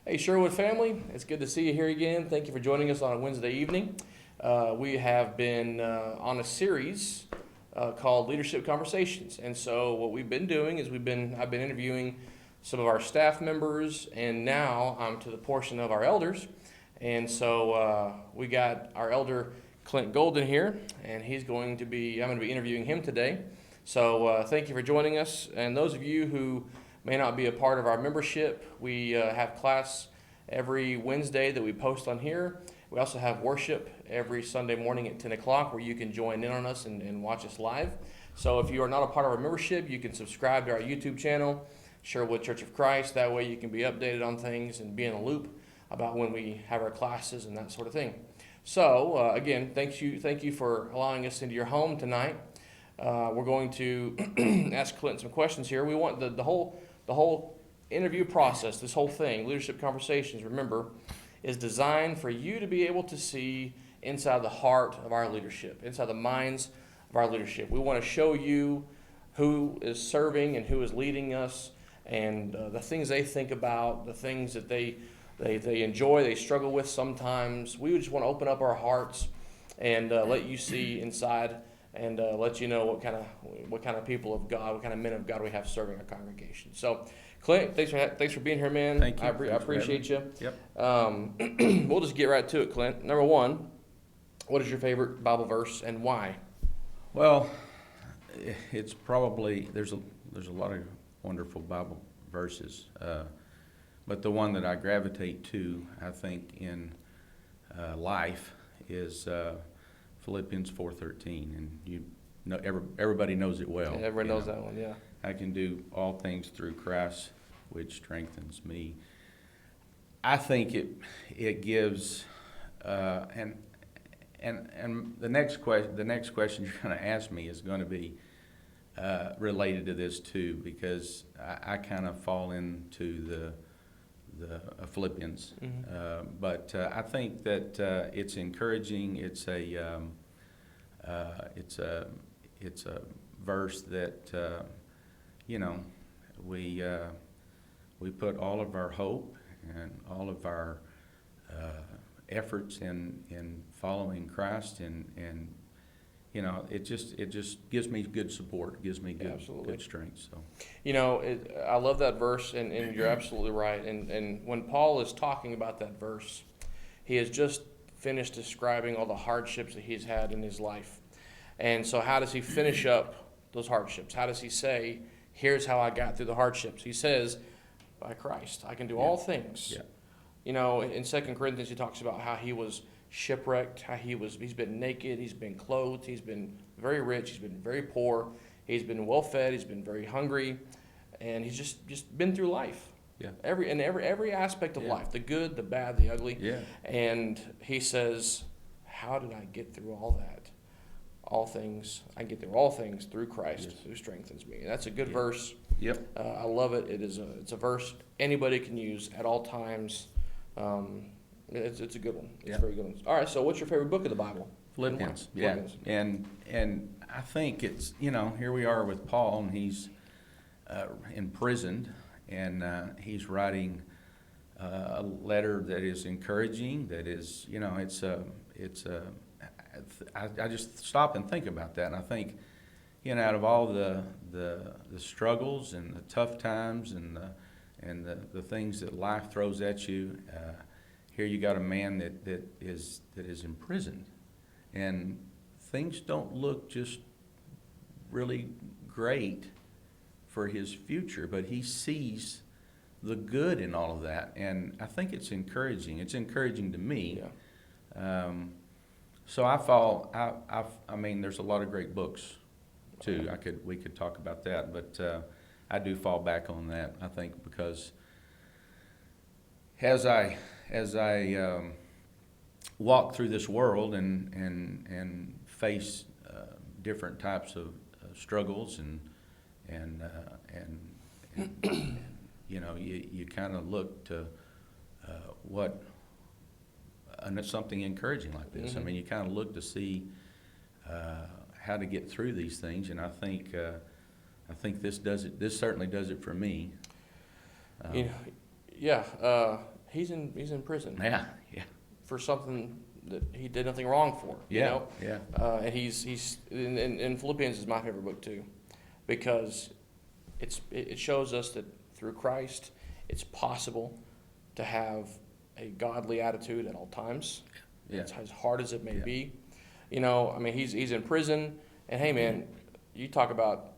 Hey Sherwood family, it's good to see you here again. Thank you for joining us on a Wednesday evening. We have been on a series called Leadership Conversations, and so what we've been doing is I've been interviewing some of our staff members, and now I'm to the portion of our elders, and so we got our elder Clint Golden here, and I'm going to be interviewing him today. So thank you for joining us, and those of you who may not be a part of our membership, we have class every Wednesday that we post on here. We also have worship every Sunday morning at 10 o'clock where you can join in on us and watch us live. So if you are not a part of our membership, you can subscribe to our YouTube channel, Sherwood Church of Christ. That way you can be updated on things and be in the loop about when we have our classes and that sort of thing. So again, thank you for allowing us into your home tonight. We're going to ask Clint some questions here. We want the whole interview process, this whole thing, Leadership Conversations, remember, is designed for you to be able to see inside the heart of our leadership, inside the minds of our leadership. We want to show you who is serving and who is leading us, and the things they think about, the things that they enjoy, they struggle with sometimes. We just want to open up our hearts and let you see inside, and let you know what kind of people of God, what kind of men of God we have serving our congregation. So, Clint, thanks for being here, man. Thank you. I appreciate you. Yep. We'll just get right to it, Clint. Number one, what is your favorite Bible verse and why? Well, it's probably there's a lot of wonderful Bible verses, but the one that I gravitate to, I think, in life is Philippians 4:13, and everybody knows it well. Yeah, everybody knows that one. Yeah. I can do all things through Christ, which strengthens me. I think it gives, and the next question you're going to ask me is going to be related to this too, because I kind of fall into the Philippians, but I think that it's encouraging. It's a verse that we put all of our hope and all of our efforts in following Christ, and it just gives me good support, gives me good strength. So I love that verse, and you're absolutely right. And when Paul is talking about that verse, he has just finished describing all the hardships that he's had in his life. And so how does he finish up those hardships? How does he say, here's how I got through the hardships? He says, by Christ, I can do all things. Yeah. In 2 Corinthians, he talks about how he was shipwrecked, how he's been naked, he's been clothed, he's been very rich, he's been very poor, he's been well fed, he's been very hungry, and he's just been through life. Yeah. Every aspect of life, the good, the bad, the ugly. Yeah. And he says, how did I get through all that? I get through all things through Christ who strengthens me. And that's a good verse. Yep. I love it. It's a verse anybody can use at all times. It's a good one. It's a very good one. All right, so what's your favorite book of the Bible? Philippians. Yeah. And I think it's, here we are with Paul, and he's imprisoned, and he's writing a letter that is encouraging, that is, I just stop and think about that, and I think, out of all the struggles and the tough times and the things that life throws at you, here you got a man that is imprisoned, and things don't look just really great for his future, but he sees the good in all of that, and I think it's encouraging. It's encouraging to me. Yeah. So I mean, there's a lot of great books too. We could talk about that, but I do fall back on that, I think, because as I walk through this world and face different types of struggles and you kind of look to what. And it's something encouraging like this. I mean, you kind of look to see how to get through these things, and I think this does it. This certainly does it for me. he's in prison Yeah, yeah, for something that he did nothing wrong for. You yeah, know? yeah, And he's in Philippians is my favorite book too, because it shows us that through Christ it's possible to have a godly attitude at all times. yeah, It's as hard as it may yeah. be. You know, I mean, he's in prison, and hey, man, you talk about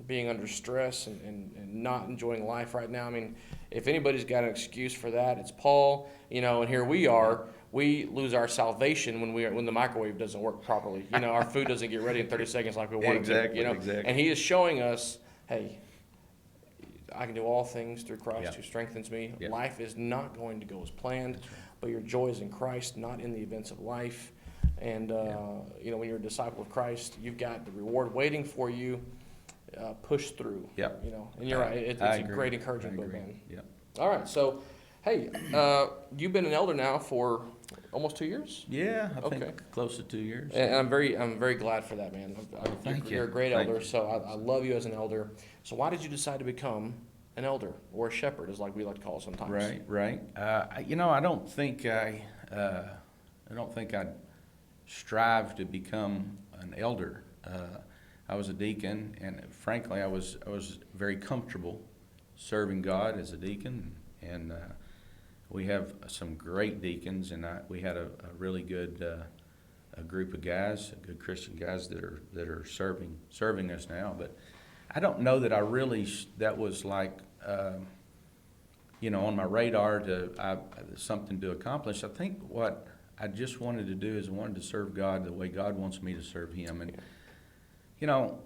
being under stress and not enjoying life right now. I mean, if anybody's got an excuse for that, it's Paul. You know, and here we are. We lose our salvation when the microwave doesn't work properly. You know, our food doesn't get ready in 30 seconds like we want it to. Exactly, You know, exactly. and he is showing us, hey, I can do all things through Christ Yeah. who strengthens me. Yeah. Life is not going to go as planned, That's right. but your joy is in Christ, not in the events of life. And, you know, when you're a disciple of Christ, you've got the reward waiting for you. Push through. Yep. You know, and you're right. It's I a agree. great encouraging I book, agree. man. Yep. All right. So, hey, you've been an elder now for almost 2 years? Yeah, I Okay. think close to 2 years. And I'm very glad for that, man. Thank you. You're a great Thank elder, you. so I love you as an elder. So why did you decide to become an elder or a shepherd, as like we like to call it sometimes? Right, right. You know, I don't think I strive to become an elder. I was a deacon, and frankly, I was very comfortable serving God as a deacon. And we have some great deacons, and we had a really good a group of guys, good Christian guys that are serving us now. But I don't know that I really that was like you know, on my radar to something to accomplish. I think what I just wanted to do is I wanted to serve God the way God wants me to serve Him. And you know,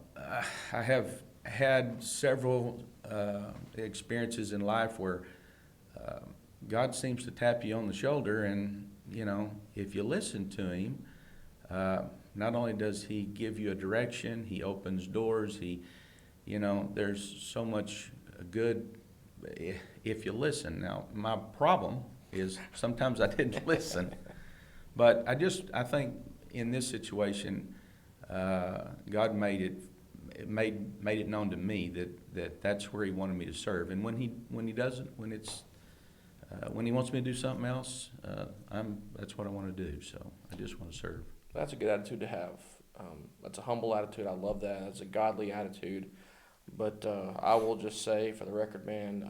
I have had several experiences in life where God seems to tap you on the shoulder, and you know, if you listen to Him, not only does He give you a direction, He opens doors. You know, there's so much good if you listen. Now, my problem is sometimes I didn't listen, but I think in this situation, God made it known to me that's where He wanted me to serve. And when He wants me to do something else, that's what I want to do. So I just want to serve. That's a good attitude to have. That's a humble attitude. I love that. That's a godly attitude. But I will just say, for the record, man,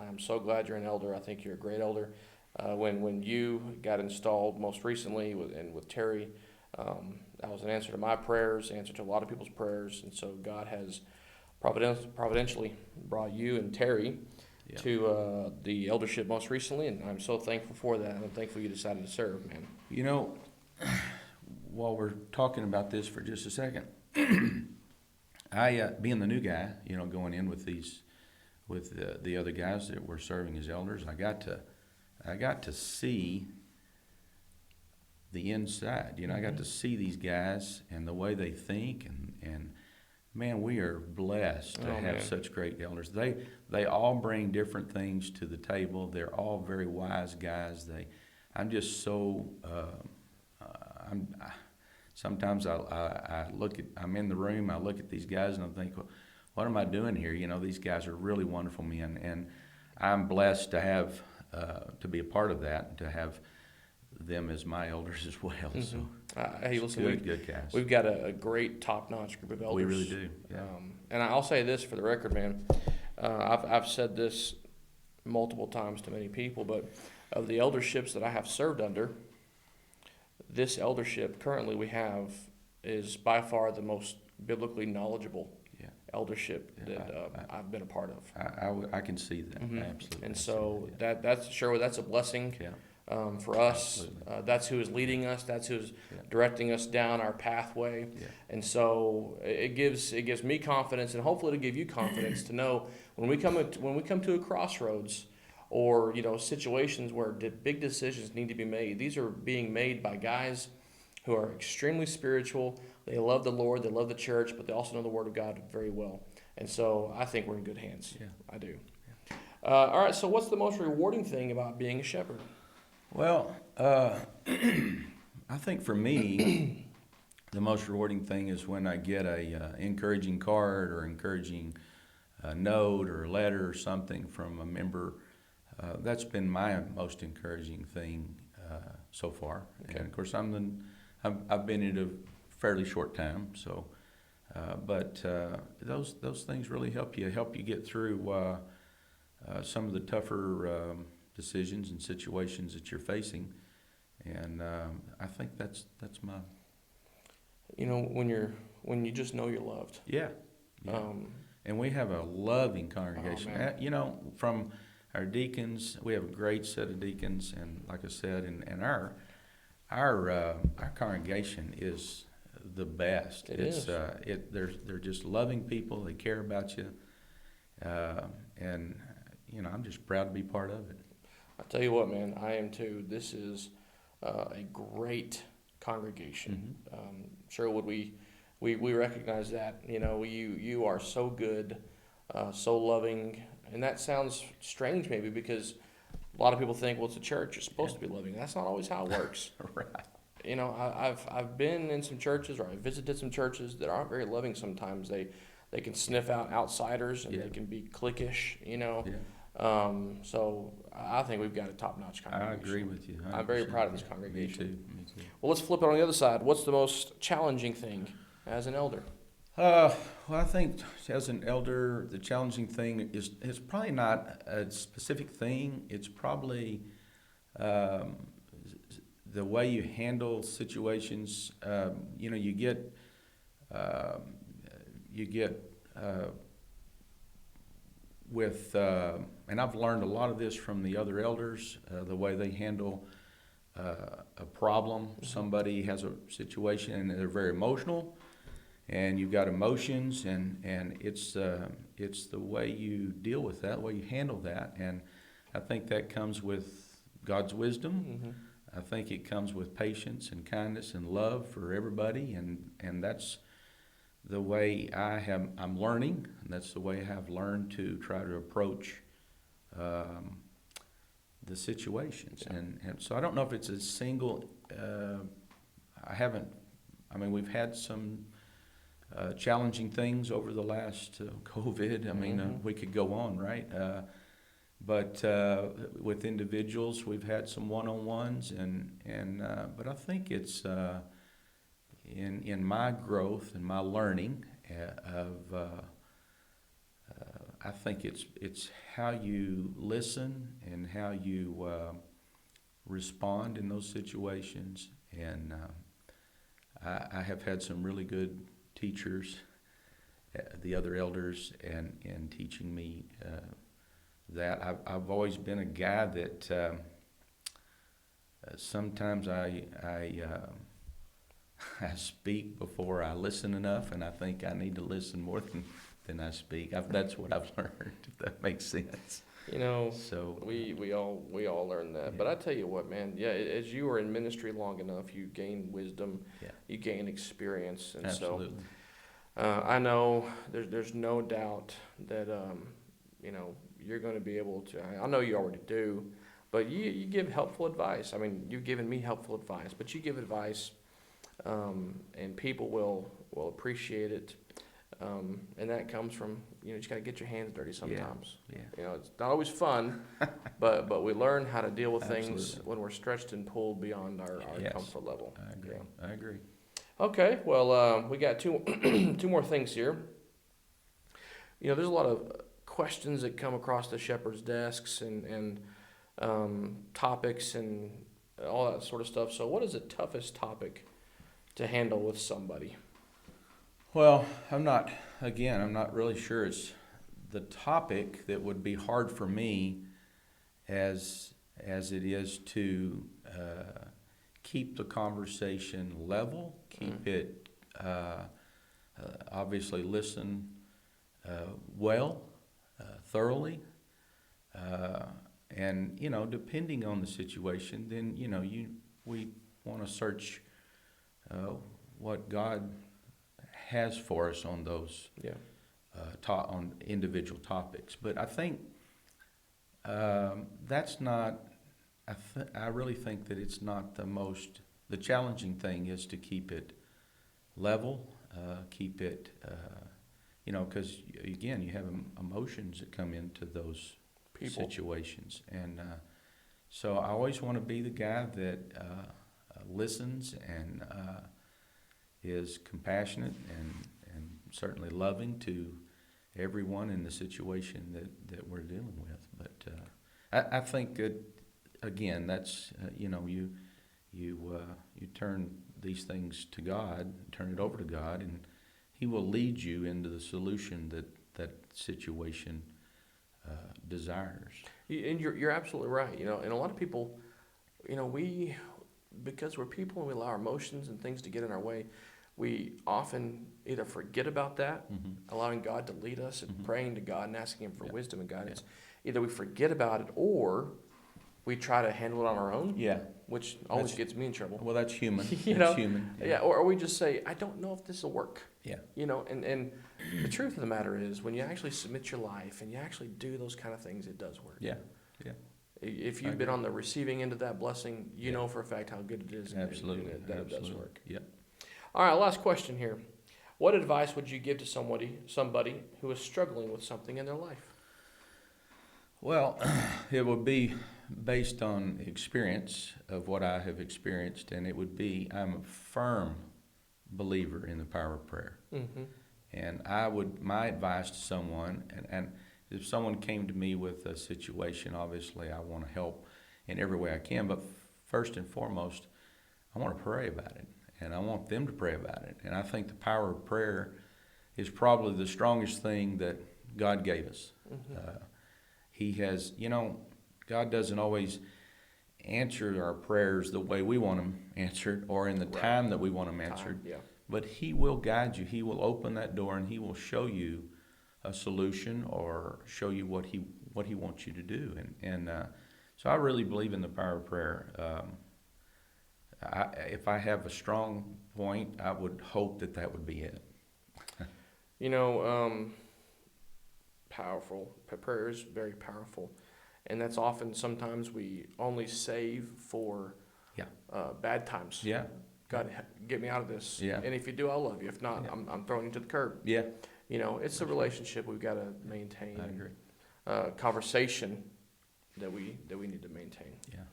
I am so glad you're an elder. I think you're a great elder. When you got installed most recently with Terry, that was an answer to my prayers, answer to a lot of people's prayers. And so God has providentially brought you and Terry to the eldership most recently, and I'm so thankful for that. I'm thankful you decided to serve, man. You know, while we're talking about this for just a second, I being the new guy, you know, going in with the other guys that were serving as elders, I got to see the inside. You know, I got to see these guys and the way they think, and man, we are blessed to have such great elders. They all bring different things to the table. They're all very wise guys. I'm just so. Sometimes I'm in the room, I look at these guys and I think, well, what am I doing here? You know, these guys are really wonderful men, and I'm blessed to have to be a part of that and to have them as my elders as well. Mm-hmm. So, hey, listen, good guys. We've got a great top-notch group of elders. We really do. Yeah. And I'll say this for the record, man. I've said this multiple times to many people, but of the elderships that I have served under, this eldership currently we have is by far the most biblically knowledgeable eldership that I've been a part of. I can see that. Mm-hmm. Absolutely. And so that's a blessing. Yeah. For us, that's who is leading us. That's who's directing us down our pathway. Yeah. And so it gives me confidence, and hopefully it'll give you confidence to know when we come to a crossroads, or you know, situations where big decisions need to be made. These are being made by guys who are extremely spiritual. They love the Lord, they love the church, but they also know the Word of God very well. And so I think we're in good hands. Yeah, I do. Yeah. All right. So what's the most rewarding thing about being a shepherd? Well, I think for me, the most rewarding thing is when I get a encouraging card or encouraging note or a letter or something from a member that's been my most encouraging thing so far. Okay. And of course, I've been in a fairly short time, so but those things really help you get through some of the tougher decisions and situations that you're facing. And I think that's my When you just know you're loved. yeah. And we have a loving congregation. From our deacons, we have a great set of deacons, and like I said, and our congregation is the best. They're just loving people. They care about you, and I'm just proud to be part of it. I tell you what, man, I am too. This is a great congregation. Sherwood, we recognize that. You are so good, so loving, and that sounds strange maybe because a lot of people think, well, it's a church, you're supposed to be loving. That's not always how it works. Right. I've been in some churches, or I visited some churches that aren't very loving sometimes. They can sniff out outsiders, and they can be cliquish, So I think we've got a top-notch congregation. I agree with you. 100%. I'm very proud of this congregation. Me too. Well, let's flip it on the other side. What's the most challenging thing as an elder? Well, I think as an elder, the challenging thing is probably not a specific thing. It's probably the way you handle situations. You get with, and I've learned a lot of this from the other elders, the way they handle a problem. Somebody has a situation and they're very emotional, and you've got emotions, and it's the way you deal with that, the way you handle that, and I think that comes with God's wisdom. I think it comes with patience and kindness and love for everybody, and that's the way I'm learning, and that's the way I have learned to try to approach the situations. Yeah. And so I don't know if it's a single, we've had some challenging things over the last COVID. We could go on, right? But with individuals, we've had some one-on-ones, but I think it's in my growth and my learning I think it's how you listen and how you respond in those situations. And I have had some really good teachers, the other elders, and teaching me that. I've always been a guy that sometimes I speak before I listen enough, and I think I need to listen more than I speak. That's what I've learned, if that makes sense. So we all learn that. Yeah. But I tell you what, man, as you are in ministry long enough, you gain wisdom, you gain experience, and absolutely. So I know there's no doubt that you're going to be able to. I know you already do, but you give helpful advice. I mean, you've given me helpful advice, but you give advice, and people will appreciate it. And that comes from, you just got to get your hands dirty sometimes. Yeah. It's not always fun, but we learn how to deal with things Absolutely. when we're stretched and pulled beyond our comfort level. I agree. I agree. Okay, well, we got two more things here. There's a lot of questions that come across the shepherd's desks and topics and all that sort of stuff. So what is the toughest topic to handle with somebody? Well, I'm not really sure it's the topic that would be hard for me as it is to keep the conversation level, keep it, obviously listen thoroughly, and, depending on the situation, then, we want to search what God has for us on those on individual topics. But I think that's not. I really think that it's not the challenging thing is to keep it level, keep it, because again, you have emotions that come into those People. situations. And so I always want to be the guy that listens and is compassionate and certainly loving to everyone in the situation that we're dealing with. But I think that, again, that's, you turn these things to God, turn it over to God, and He will lead you into the solution that situation desires. And you're absolutely right. And a lot of people, because we're people and we allow our emotions and things to get in our way, we often either forget about that, Mm-hmm. allowing God to lead us and Mhm. praying to God and asking Him for Yeah. wisdom and guidance. Either we forget about it or we try to handle it on our own, Yeah. which always That's- gets me in trouble. Well, that's human. You It's know? human. Yeah, or we just say, I don't know if this will work. Yeah. And the truth of the matter is, when you actually submit your life and you actually do those kind of things, it does work. Yeah. Yeah. If I you've been agree. on the receiving end of that blessing, you Yeah. know for a fact how good it is. Absolutely. And that it does Absolutely. work. Yep. All right, last question here. What advice would you give to somebody who is struggling with something in their life? Well, it would be based on experience of what I have experienced, and it would be, I'm a firm believer in the power of prayer. Mm-hmm. And my advice to someone, and if someone came to me with a situation, obviously I want to help in every way I can, but first and foremost, I want to pray about it, and I want them to pray about it. And I think the power of prayer is probably the strongest thing that God gave us. Mm-hmm. He has, God doesn't always answer our prayers the way we want them answered or in the Right. time that we want them answered. Yeah. But He will guide you. He will open that door and He will show you a solution or show you what He wants you to do. So I really believe in the power of prayer. If I have a strong point, I would hope that would be it. Powerful. Prayer is very powerful. And that's often sometimes we only save for Yeah. bad times. Yeah. God, get me out of this. Yeah. And if you do, I'll love you. If not, Yeah. I'm throwing you to the curb. Yeah. It's a relationship we've got to maintain. I agree. Conversation that we need to maintain. Yeah.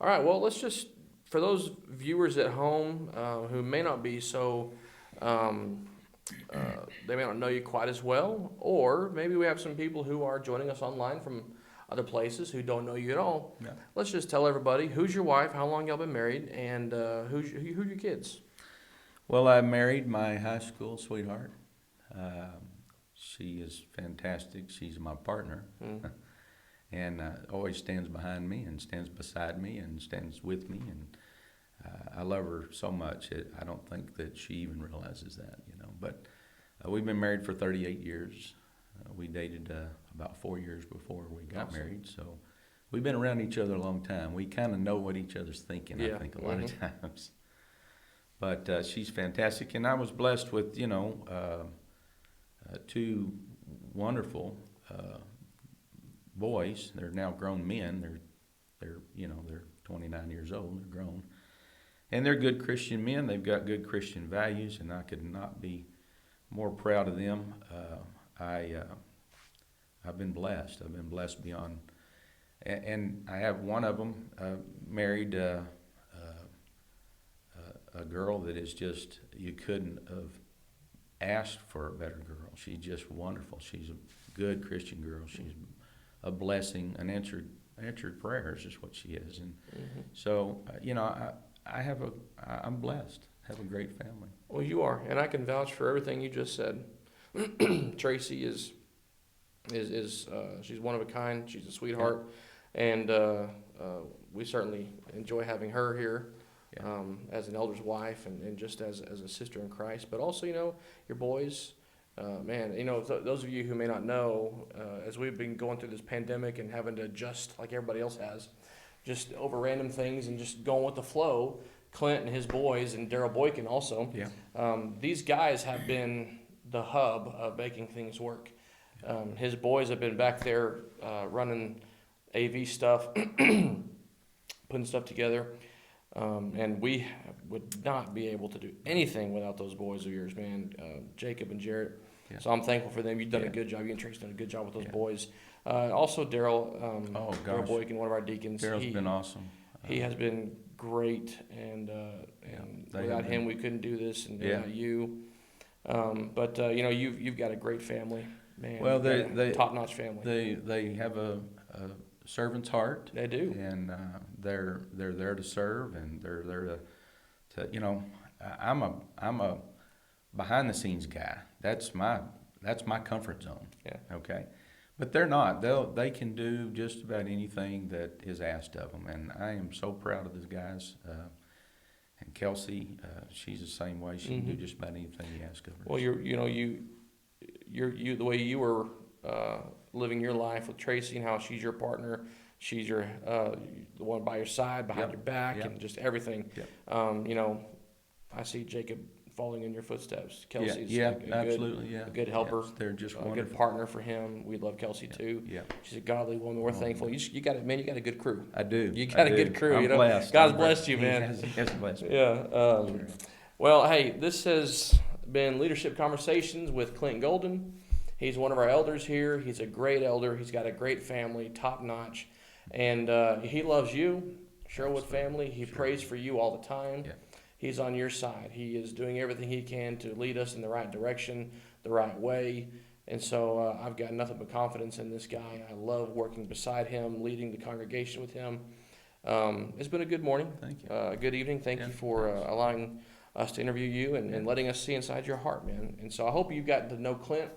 All right. Well, let's just, for those viewers at home who may not be so, they may not know you quite as well, or maybe we have some people who are joining us online from other places who don't know you at all. Yeah. Let's just tell everybody, who's your wife, how long y'all been married, and who are your kids? Well, I married my high school sweetheart. She is fantastic. She's my partner. Mm. And always stands behind me and stands beside me and stands with me. And I love her so much. I don't think that she even realizes that, But we've been married for 38 years. We dated about 4 years before we got Awesome. married. So we've been around each other a long time. We kind of know what each other's thinking, Yeah. I think, a lot of times. But she's fantastic. And I was blessed with, two wonderful boys. They're now grown men. They're 29 years old. They're grown, and they're good Christian men. They've got good Christian values, and I could not be more proud of them. I've been blessed. I've been blessed beyond, and I have one of them married a girl that is just, you couldn't have asked for a better girl. She's just wonderful. She's a good Christian girl. She's a blessing, an answered prayers is what she is. And so, I'm blessed. Have a great family. Well, you are, and I can vouch for everything you just said. Tracy is she's one of a kind. She's a sweetheart, and we certainly enjoy having her here. Yeah. As an elder's wife and just as a sister in Christ, but also, your boys, those of you who may not know, as we've been going through this pandemic and having to adjust like everybody else has, just over random things and just going with the flow, Clint and his boys and Daryl Boykin also, these guys have been the hub of making things work. His boys have been back there running AV stuff, putting stuff together. And we would not be able to do anything without those boys of yours, man. Jacob and Jarrett. Yeah. So I'm thankful for them. You've done Yeah. a good job. You and Tracy's done a good job with those Yeah. boys. Also, Daryl, Oh, Daryl gosh. Boykin, one of our deacons. Daryl's been awesome. He has been great, and they without have him, we couldn't do this, and Yeah. without you. But you've got a great family, man. Well, You've got a they top-notch family. they have a servant's heart, They do. and they're there to serve, and they're there to I'm a behind the scenes guy. That's my comfort zone. Yeah. Okay. But they're not. They can do just about anything that is asked of them, and I am so proud of these guys. And Kelsey, she's the same way. She can do just about anything you ask of her. Well, you're the way you were living your life with Tracy, and how she's your partner. She's your the one by your side, behind your back, and just everything. Yep. I see Jacob following in your footsteps. Kelsey's absolutely, a good helper. Yes, they're just a wonderful. good partner for him. We love Kelsey too. Yeah, She's a godly woman. We're thankful. You got a good crew. I do. You got a good crew. I'm blessed. God's blessed you, man. He has blessed me. Yeah. Well, hey, this has been Leadership Conversations with Clint Golden. He's one of our elders here. He's a great elder. He's got a great family, top notch, and he loves you, Sherwood family. He prays for you all the time. Yeah. He's on your side. He is doing everything he can to lead us in the right direction, the right way. And so I've got nothing but confidence in this guy. I love working beside him, leading the congregation with him. It's been a good morning. Thank you. Good evening. Thank you for allowing us to interview you and letting us see inside your heart, man. And so I hope you've gotten to know Clint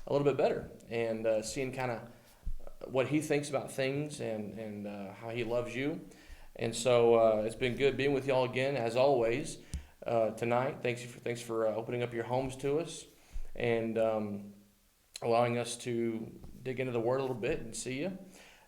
a little bit better and seeing kind of what he thinks about things and how he loves you. And so it's been good being with y'all again, as always, tonight. Thanks for opening up your homes to us and allowing us to dig into the Word a little bit and see you.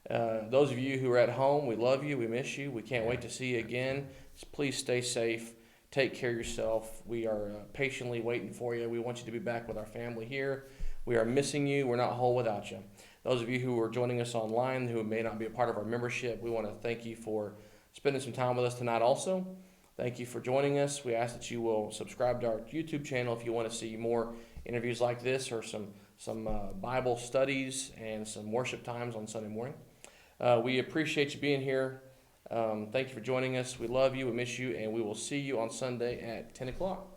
Those of you who are at home, we love you. We miss you. We can't wait to see you again. Please stay safe. Take care of yourself. We are patiently waiting for you. We want you to be back with our family here. We are missing you. We're not whole without you. Those of you who are joining us online who may not be a part of our membership, we want to thank you for spending some time with us tonight also. Thank you for joining us. We ask that you will subscribe to our YouTube channel if you want to see more interviews like this or some Bible studies and some worship times on Sunday morning. We appreciate you being here. Thank you for joining us. We love you. We miss you. And we will see you on Sunday at 10 o'clock.